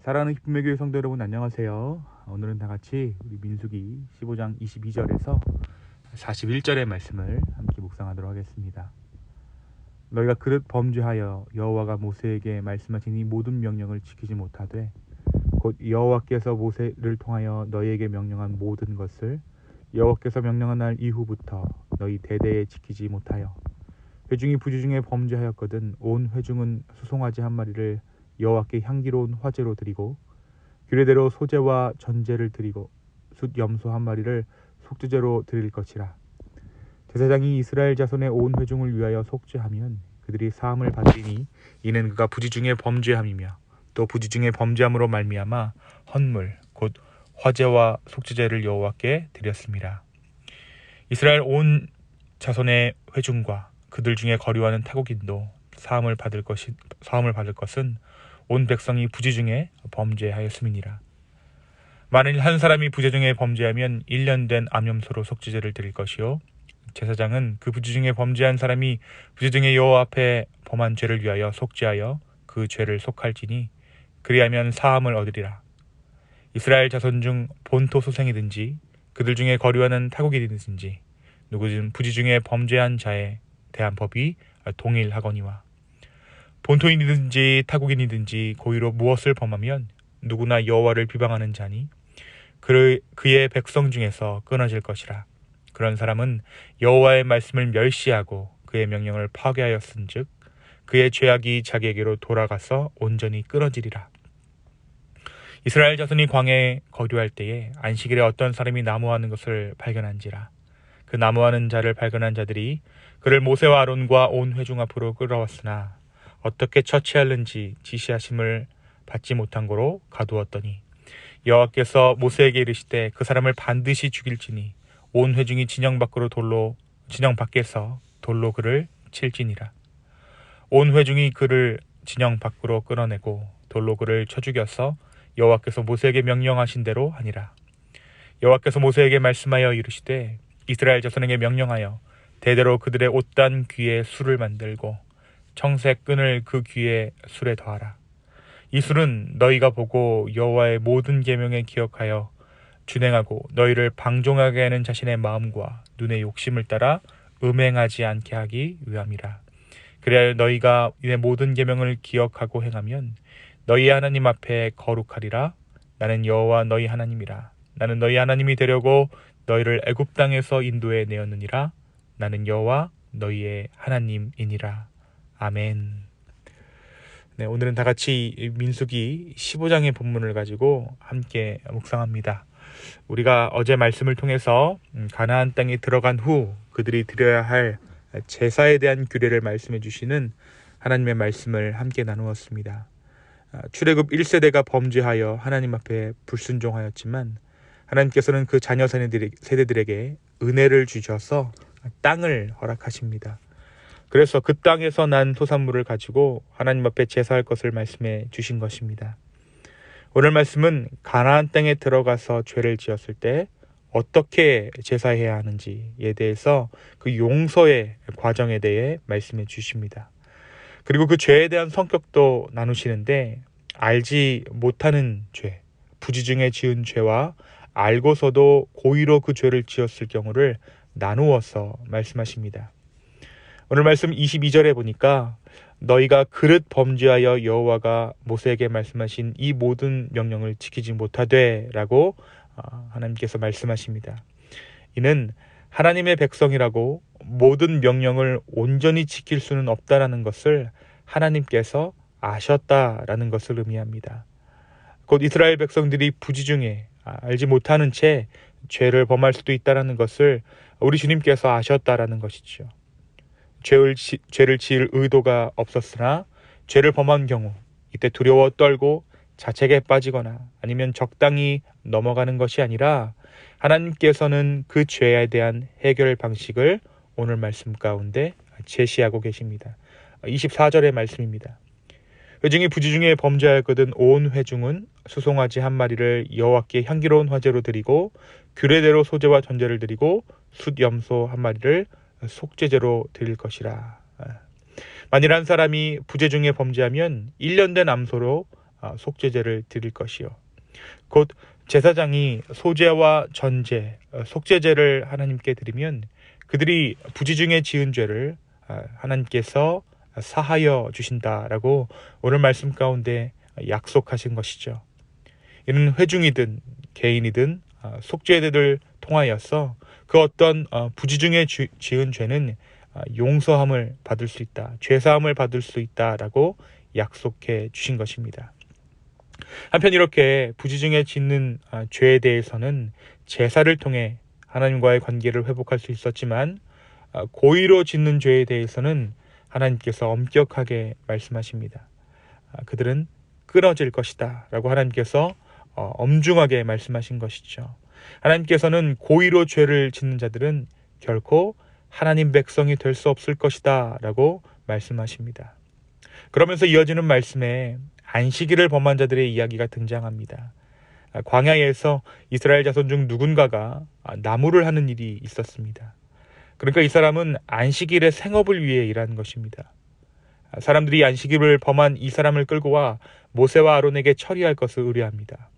사랑하는 기쁨의 교회 성도 여러분, 안녕하세요. 오늘은 다 같이 우리 민수기 15장 22절에서 41절의 말씀을 함께 묵상하도록 하겠습니다. 너희가 그릇 범죄하여 여호와가 모세에게 말씀하신 이 모든 명령을 지키지 못하되 곧 여호와께서 모세를 통하여 너희에게 명령한 모든 것을 여호와께서 명령한 날 이후부터 너희 대대에 지키지 못하여 회중이 부지중에 범죄하였거든 온 회중은 수송아지 한 마리를 여호와께 향기로운 화제로 드리고 규례대로 소제와 전제를 드리고 숫 염소 한 마리를 속죄제로 드릴 것이라. 제사장이 이스라엘 자손의 온 회중을 위하여 속죄하면 그들이 사함을 받으리니 이는 그가 부지중에 범죄함이며 또 부지중에 범죄함으로 말미암아 헌물 곧 화제와 속죄제를 여호와께 드렸습니다. 이스라엘 온 자손의 회중과 그들 중에 거류하는 타국인도 사함을 받을 것은 온 백성이 부지중에 범죄하였음이니라. 만일 한 사람이 부지중에 범죄하면 1년 된 암염소로 속죄제를 드릴 것이요 제사장은 그 부지중에 범죄한 사람이 부지중에 여호와 앞에 범한 죄를 위하여 속죄하여 그 죄를 속할지니 그리하면 사함을 얻으리라. 이스라엘 자손 중 본토 소생이든지 그들 중에 거류하는 타국인이든지 누구든 부지중에 범죄한 자에 대한 법이 동일하거니와 본토인이든지 타국인이든지 고의로 무엇을 범하면 누구나 여호와를 비방하는 자니 그의 백성 중에서 끊어질 것이라. 그런 사람은 여호와의 말씀을 멸시하고 그의 명령을 파괴하였은즉 그의 죄악이 자기에게로 돌아가서 온전히 끊어지리라. 이스라엘 자손이 광야에 거류할 때에 안식일에 어떤 사람이 나무하는 것을 발견한지라. 그 나무하는 자를 발견한 자들이 그를 모세와 아론과 온 회중 앞으로 끌어왔으나 어떻게 처치할는지 지시하심을 받지 못한 고로 가두었더니 여호와께서 모세에게 이르시되 그 사람을 반드시 죽일지니 온 회중이 진영 밖에서 돌로 그를 칠지니라. 온 회중이 그를 진영 밖으로 끌어내고 돌로 그를 쳐 죽여서 여호와께서 모세에게 명령하신 대로 하니라. 여호와께서 모세에게 말씀하여 이르시되 이스라엘 자손에게 명령하여 대대로 그들의 옷단 귀에 술을 만들고 청색 끈을 그 귀에 술에 더하라. 이 술은 너희가 보고 여호와의 모든 계명에 기억하여 준행하고 너희를 방종하게 하는 자신의 마음과 눈의 욕심을 따라 음행하지 않게 하기 위함이라. 그래야 너희가 이의 모든 계명을 기억하고 행하면 너희 하나님 앞에 거룩하리라. 나는 여호와 너희 하나님이라. 나는 너희 하나님이 되려고 너희를 애굽 땅에서 인도해 내었느니라. 나는 여호와 너희의 하나님이니라. 아멘. 네, 오늘은 다 같이 민수기 15장의 본문을 가지고 함께 묵상합니다. 우리가 어제 말씀을 통해서 가나안 땅에 들어간 후 그들이 드려야 할 제사에 대한 규례를 말씀해 주시는 하나님의 말씀을 함께 나누었습니다. 출애굽 1세대가 범죄하여 하나님 앞에 불순종하였지만 하나님께서는 그 자녀 세대들에게 은혜를 주셔서 땅을 허락하십니다. 그래서 그 땅에서 난 소산물을 가지고 하나님 앞에 제사할 것을 말씀해 주신 것입니다. 오늘 말씀은 가나안 땅에 들어가서 죄를 지었을 때 어떻게 제사해야 하는지에 대해서 그 용서의 과정에 대해 말씀해 주십니다. 그리고 그 죄에 대한 성격도 나누시는데 알지 못하는 죄, 부지중에 지은 죄와 알고서도 고의로 그 죄를 지었을 경우를 나누어서 말씀하십니다. 오늘 말씀 22절에 보니까 너희가 그릇 범죄하여 여호와가 모세에게 말씀하신 이 모든 명령을 지키지 못하되 라고 하나님께서 말씀하십니다. 이는 하나님의 백성이라고 모든 명령을 온전히 지킬 수는 없다라는 것을 하나님께서 아셨다라는 것을 의미합니다. 곧 이스라엘 백성들이 부지중에 알지 못하는 채 죄를 범할 수도 있다라는 것을 우리 주님께서 아셨다라는 것이죠. 죄를 지을 의도가 없었으나 죄를 범한 경우 이때 두려워 떨고 자책에 빠지거나 아니면 적당히 넘어가는 것이 아니라 하나님께서는 그 죄에 대한 해결 방식을 오늘 말씀 가운데 제시하고 계십니다. 24절의 말씀입니다. 회중이 부지중에 범죄하였거든 온 회중은 수송아지 한 마리를 여호와께 향기로운 화제로 드리고 규례대로 소제와 전제를 드리고 숫 염소 한 마리를 속죄제로 드릴 것이라. 만일 한 사람이 부재 중에 범죄하면 1년 된 암소로 속죄제를 드릴 것이요 곧 제사장이 소제와 전제, 속죄제를 하나님께 드리면 그들이 부지 중에 지은 죄를 하나님께서 사하여 주신다라고 오늘 말씀 가운데 약속하신 것이죠. 이는 회중이든 개인이든 속죄제를 통하여서 그 어떤 부지 중에 지은 죄는 용서함을 받을 수 있다, 죄사함을 받을 수 있다라고 약속해 주신 것입니다. 한편 이렇게 부지 중에 짓는 죄에 대해서는 제사를 통해 하나님과의 관계를 회복할 수 있었지만 고의로 짓는 죄에 대해서는 하나님께서 엄격하게 말씀하십니다. 그들은 끊어질 것이다 라고 하나님께서 엄중하게 말씀하신 것이죠. 하나님께서는 고의로 죄를 짓는 자들은 결코 하나님 백성이 될 수 없을 것이다 라고 말씀하십니다. 그러면서 이어지는 말씀에 안식일을 범한 자들의 이야기가 등장합니다. 광야에서 이스라엘 자손 중 누군가가 나무를 하는 일이 있었습니다. 그러니까 이 사람은 안식일의 생업을 위해 일한 것입니다. 사람들이 안식일을 범한 이 사람을 끌고 와 모세와 아론에게 처리할 것을 의뢰합니다.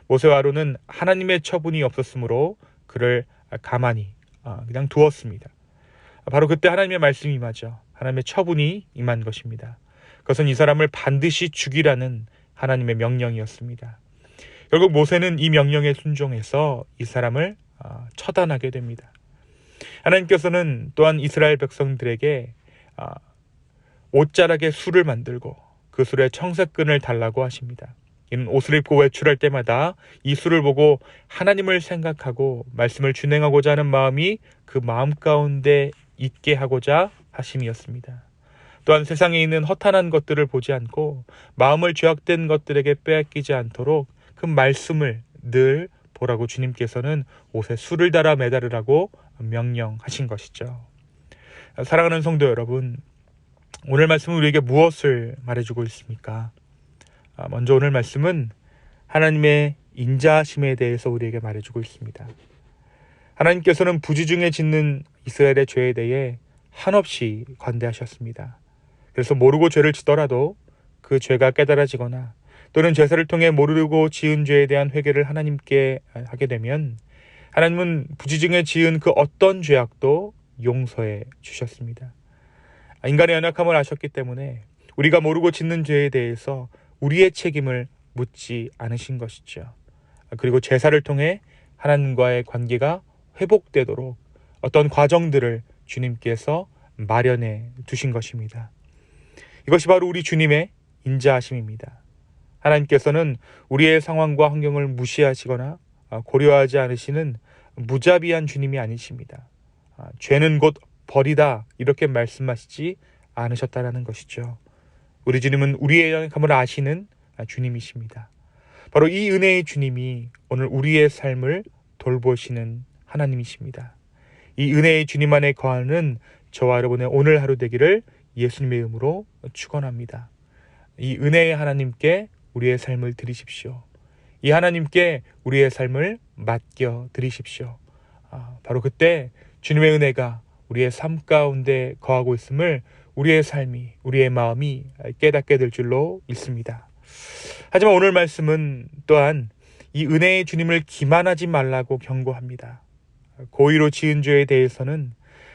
모세와 아론은 하나님의 처분이 없었으므로 그를 가만히 그냥 두었습니다. 바로 그때 하나님의 말씀이 임하죠. 하나님의 처분이 임한 것입니다. 그것은 이 사람을 반드시 죽이라는 하나님의 명령이었습니다. 결국 모세는 이 명령에 순종해서 이 사람을 처단하게 됩니다. 하나님께서는 또한 이스라엘 백성들에게 옷자락에 술을 만들고 그 술에 청색끈을 달라고 하십니다. 이는 옷을 입고 외출할 때마다 이 술을 보고 하나님을 생각하고 말씀을 준행하고자 하는 마음이 그 마음 가운데 있게 하고자 하심이었습니다. 또한 세상에 있는 허탄한 것들을 보지 않고 마음을 죄악된 것들에게 빼앗기지 않도록 그 말씀을 늘 보라고 주님께서는 옷에 술을 달아 매달으라고 명령하신 것이죠. 사랑하는 성도 여러분, 오늘 말씀은 우리에게 무엇을 말해주고 있습니까? 먼저 오늘 말씀은 하나님의 인자하심에 대해서 우리에게 말해주고 있습니다. 하나님께서는 부지 중에 짓는 이스라엘의 죄에 대해 한없이 관대하셨습니다. 그래서 모르고 죄를 지더라도 그 죄가 깨달아지거나 또는 제사를 통해 모르고 지은 죄에 대한 회개를 하나님께 하게 되면 하나님은 부지 중에 지은 그 어떤 죄악도 용서해 주셨습니다. 인간의 연약함을 아셨기 때문에 우리가 모르고 짓는 죄에 대해서 우리의 책임을 묻지 않으신 것이죠. 그리고 제사를 통해 하나님과의 관계가 회복되도록 어떤 과정들을 주님께서 마련해 두신 것입니다. 이것이 바로 우리 주님의 인자하심입니다. 하나님께서는 우리의 상황과 환경을 무시하시거나 고려하지 않으시는 무자비한 주님이 아니십니다. 죄는 곧 벌이다 이렇게 말씀하시지 않으셨다라는 것이죠. 우리 주님은 우리의 연약함을 아시는 주님이십니다. 바로 이 은혜의 주님이 오늘 우리의 삶을 돌보시는 하나님이십니다. 이 은혜의 주님 안에 거하는 저와 여러분의 오늘 하루 되기를 예수님의 이름으로 축원합니다. 이 은혜의 하나님께 우리의 삶을 드리십시오. 이 하나님께 우리의 삶을 맡겨 드리십시오. 바로 그때 주님의 은혜가 우리의 삶 가운데 거하고 있음을 우리의 삶이, 우리의 마음이 깨닫게 될 줄로 믿습니다. 하지만 오늘 말씀은 또한 이 은혜의 주님을 기만하지 말라고 경고합니다. 고의로 지은 죄에 대해서는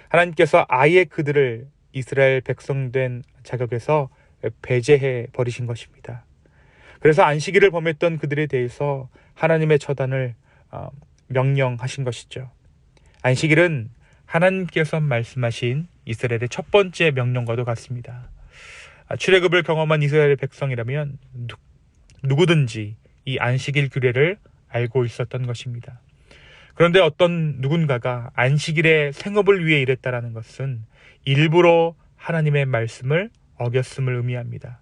하나님께서 아예 그들을 이스라엘 백성된 자격에서 배제해 버리신 것입니다. 그래서 안식일을 범했던 그들에 대해서 하나님의 처단을 명령하신 것이죠. 안식일은 하나님께서 말씀하신 이스라엘의 첫 번째 명령과도 같습니다. 출애굽을 경험한 이스라엘 백성이라면 누구든지 이 안식일 규례를 알고 있었던 것입니다. 그런데 어떤 누군가가 안식일의 생업을 위해 일했다라는 것은 일부러 하나님의 말씀을 어겼음을 의미합니다.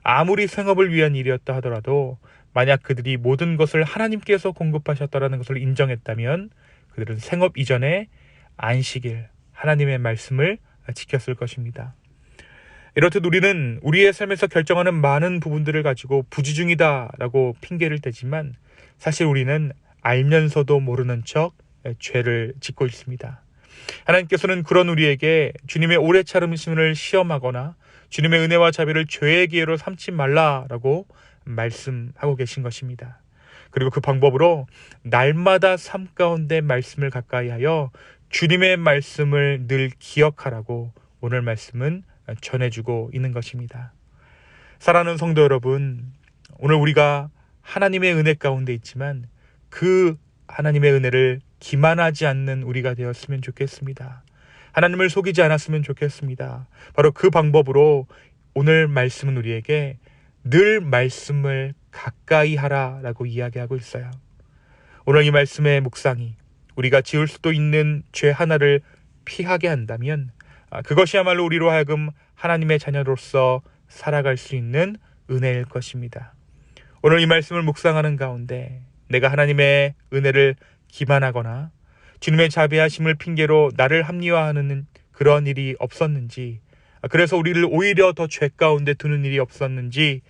아무리 생업을 위한 일이었다 하더라도 만약 그들이 모든 것을 하나님께서 공급하셨다라는 것을 인정했다면 그들은 생업 이전에 안식일, 하나님의 말씀을 지켰을 것입니다. 이렇듯 우리는 우리의 삶에서 결정하는 많은 부분들을 가지고 부지중이다라고 핑계를 대지만 사실 우리는 알면서도 모르는 척 죄를 짓고 있습니다. 하나님께서는 그런 우리에게 주님의 오래 참으심을 시험하거나 주님의 은혜와 자비를 죄의 기회로 삼지 말라라고 말씀하고 계신 것입니다. 그리고 그 방법으로 날마다 삶 가운데 말씀을 가까이 하여 주님의 말씀을 늘 기억하라고 오늘 말씀은 전해주고 있는 것입니다. 사랑하는 성도 여러분, 오늘 우리가 하나님의 은혜 가운데 있지만 그 하나님의 은혜를 기만하지 않는 우리가 되었으면 좋겠습니다. 하나님을 속이지 않았으면 좋겠습니다. 바로 그 방법으로 오늘 말씀은 우리에게 늘 말씀을 가까이 하라라고 이야기하고 있어요. 오늘 이 말씀의 묵상이 우리가 지을 수도 있는 죄 하나를 피하게 한다면 그것이야말로 우리로 하여금 하나님의 자녀로서 살아갈 수 있는 은혜일 것입니다. 오늘 이 말씀을 묵상하는 가운데 내가 하나님의 은혜를 기만하거나 주님의 자비하심을 핑계로 나를 합리화하는 그런 일이 없었는지, 그래서 우리를 오히려 더 죄 가운데 두는 일이 없었는지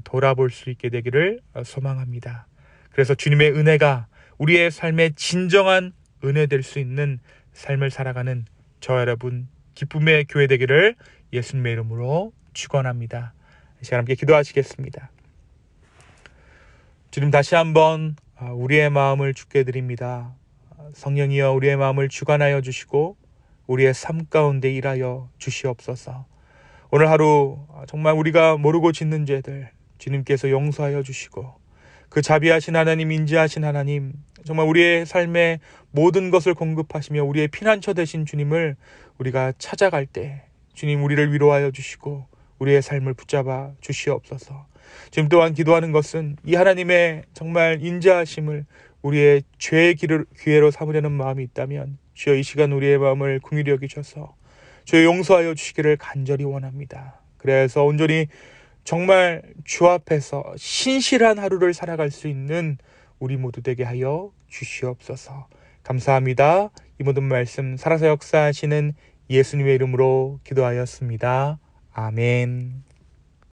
돌아볼 수 있게 되기를 소망합니다. 그래서 주님의 은혜가 우리의 삶의 진정한 은혜 될 수 있는 삶을 살아가는 저 여러분 기쁨의 교회 되기를 예수님의 이름으로 축원합니다. 이 시간 함께 기도하시겠습니다. 주님, 다시 한번 우리의 마음을 주께 드립니다. 성령이여 우리의 마음을 주관하여 주시고 우리의 삶 가운데 일하여 주시옵소서. 오늘 하루 정말 우리가 모르고 짓는 죄들 주님께서 용서하여 주시고 그 자비하신 하나님, 인자하신 하나님, 정말 우리의 삶의 모든 것을 공급하시며 우리의 피난처 되신 주님을 우리가 찾아갈 때 주님 우리를 위로하여 주시고 우리의 삶을 붙잡아 주시옵소서. 지금 또한 기도하는 것은 이 하나님의 정말 인자하심을 우리의 죄의 기회로 삼으려는 마음이 있다면 주여 이 시간 우리의 마음을 긍휼히 여기셔서 주여 용서하여 주시기를 간절히 원합니다. 그래서 온전히 정말 주 앞에서 신실한 하루를 살아갈 수 있는 우리 모두 되게 하여 주시옵소서. 감사합니다. 이 모든 말씀 살아서 역사하시는 예수님의 이름으로 기도하였습니다. 아멘.